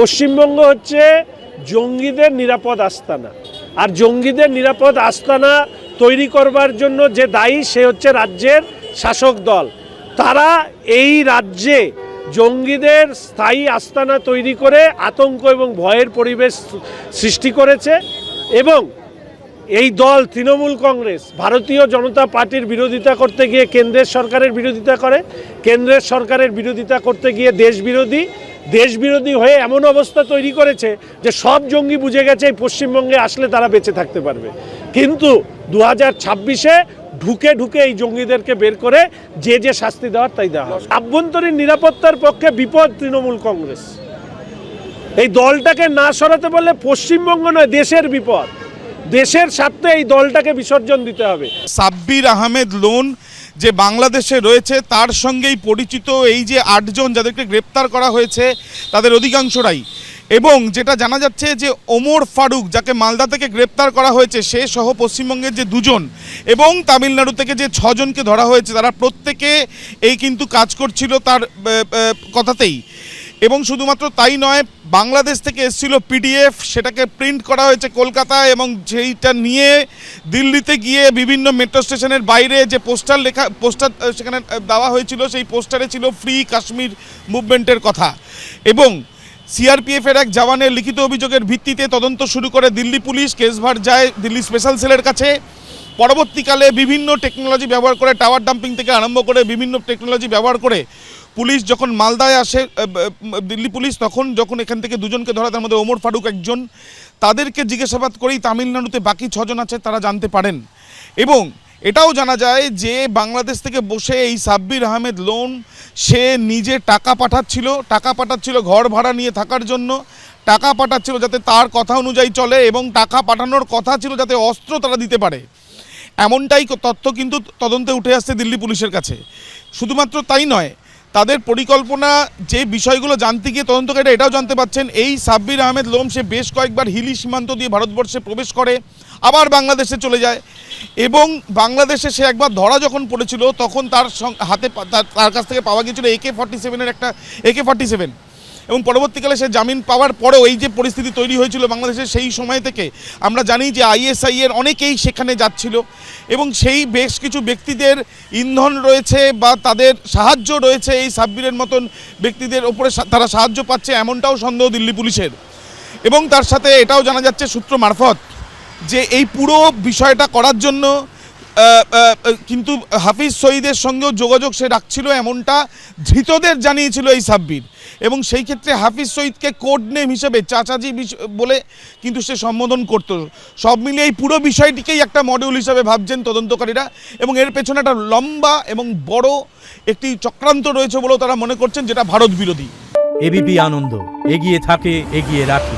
পশ্চিমবঙ্গ হচ্ছে জঙ্গিদের নিরাপদ আস্তানা, আর জঙ্গিদের নিরাপদ আস্তানা তৈরি করবার জন্য যে দায়ী সে হচ্ছে রাজ্যের শাসক দল। তারা এই রাজ্যে জঙ্গিদের স্থায়ী আস্তানা তৈরি করে আতঙ্ক এবং ভয়ের পরিবেশ সৃষ্টি করেছে। এবং এই দল তৃণমূল কংগ্রেস ভারতীয় জনতা পার্টির বিরোধিতা করতে গিয়ে কেন্দ্রের সরকারের বিরোধিতা করে, কেন্দ্রের সরকারের বিরোধিতা করতে গিয়ে দেশবিরোধী হয়ে এমন অবস্থা তৈরি করেছে যে সব জঙ্গি বুঝে গেছে এই পশ্চিমবঙ্গে আসলে তারা বেঁচে থাকতে পারবে। কিন্তু 2026-এ ঢুকে এই জঙ্গিদেরকে বের করে যে শাস্তি দেওয়ার তাই দেওয়া হবে। আভ্যন্তরীণ নিরাপত্তার পক্ষে বিপদ তৃণমূল কংগ্রেস। এই দলটাকে না সরাতে বললে পশ্চিমবঙ্গ নয় দেশের বিপদ। দেশের স্বার্থে এই দলটাকে বিসর্জন দিতে হবে। সাব্বির আহমেদ লোন যে বাংলাদেশে রয়েছে তার সঙ্গেই পরিচিত এই যে 8 জন যাদেরকে গ্রেপ্তার করা হয়েছে তাদের অধিকাংশরাই, এবং যেটা জানা যাচ্ছে যে ওমর ফারুক যাকে মালদা থেকে গ্রেপ্তার করা হয়েছে সে সহ পশ্চিমবঙ্গের যে 2 জন এবং তামিলনাড়ু থেকে যে 6 জনকে ধরা হয়েছে তারা প্রত্যেকে এই কিন্তু কাজ করছিল তার কথাতেই। এবং শুধুমাত্র তাই নয়, বাংলাদেশ থেকে এসেছিল পিডিএফ, সেটাকে প্রিন্ট করা হয়েছে কলকাতায় এবং সেইটা নিয়ে দিল্লিতে গিয়ে বিভিন্ন মেট্রো স্টেশনের বাইরে যে পোস্টার সেখানে দেওয়া হয়েছিল সেই পোস্টারে ছিল ফ্রি কাশ্মীর মুভমেন্টের কথা। এবং সিআরপিএফের এক জওয়ানের লিখিত অভিযোগের ভিত্তিতে তদন্ত শুরু করে দিল্লি পুলিশ, কেসভার যায় দিল্লি স্পেশাল সেলের কাছে। পরবর্তীকালে বিভিন্ন টেকনোলজি ব্যবহার করে টাওয়ার ডাম্পিং থেকে আরম্ভ করে বিভিন্ন টেকনোলজি ব্যবহার করে পুলিশ যখন মালদায় আসে, দিল্লি পুলিশ যখন এখান থেকে 2 জনকে ধরা, তার মধ্যে ওমর ফারুক একজন, তাদেরকে জিজ্ঞাসাবাদ করেই তামিলনাড়ুতে বাকি 6 জন আছে তারা জানতে পারেন। এবং এটাও জানা যায় যে বাংলাদেশ থেকে বসে এই সাব্বির আহমেদ লোন সে নিজে টাকা পাঠাচ্ছিল ঘর ভাড়া নিয়ে থাকার জন্য, টাকা পাঠাচ্ছিল যাতে তার কথা অনুযায়ী চলে, এবং টাকা পাঠানোর কথা ছিল যাতে অস্ত্র তারা দিতে পারে। এমনটাই তথ্য কিন্তু তদন্তে উঠে আসছে দিল্লি পুলিশের কাছে। শুধুমাত্র তাই নয়, তাদের পরিকল্পনা যে বিষয়গুলো জানতে গিয়ে তদন্তকারীরা এটাও জানতে পারছেন এই সাব্বির আহমেদ লোম সে বেশ কয়েকবার হিলি সীমান্ত দিয়ে ভারতবর্ষে প্রবেশ করে আবার বাংলাদেশে চলে যায়। এবং বাংলাদেশে সে একবার ধরা যখন পড়েছিল তখন তার হাতে তার কাছ থেকে পাওয়া গিয়েছিল AK-47 একটা AK-47, এবং পরবর্তীকালে সে জামিন পাওয়ার পরেও এই যে পরিস্থিতি তৈরি হয়েছিল বাংলাদেশে সেই সময় থেকে আমরা জানি যে ISI এর অনেকেই সেখানে যাচ্ছিল এবং সেই বেশ কিছু ব্যক্তিদের ইন্ধন রয়েছে বা তাদের সাহায্য রয়েছে, এই সাব্বিরের মতন ব্যক্তিদের ওপরে তারা সাহায্য পাচ্ছে এমনটাও সন্দেহ দিল্লি পুলিশের। এবং তার সাথে এটাও জানা যাচ্ছে সূত্র মারফত যে এই পুরো বিষয়টা করার জন্য কিন্তু হাফিজ সঈদের সঙ্গেও যোগাযোগ সে রাখছিল এমনটা ধৃতদের জানিয়েছিল এই সাব্বির। এবং সেই ক্ষেত্রে হাফিজ সঈদকে কোড নেম হিসেবে চাচাজি বলে কিন্তু সে সম্বোধন করত। সব মিলিয়ে এই পুরো বিষয়টিকেই একটা মডিউল হিসাবে ভাবছেন তদন্তকারীরা, এবং এর পেছনে একটা লম্বা এবং বড় একটি চক্রান্ত রয়েছে বলেও তারা মনে করছেন, যেটা ভারত বিরোধী। এবিপি আনন্দ, এগিয়ে থাকে, এগিয়ে রাখে।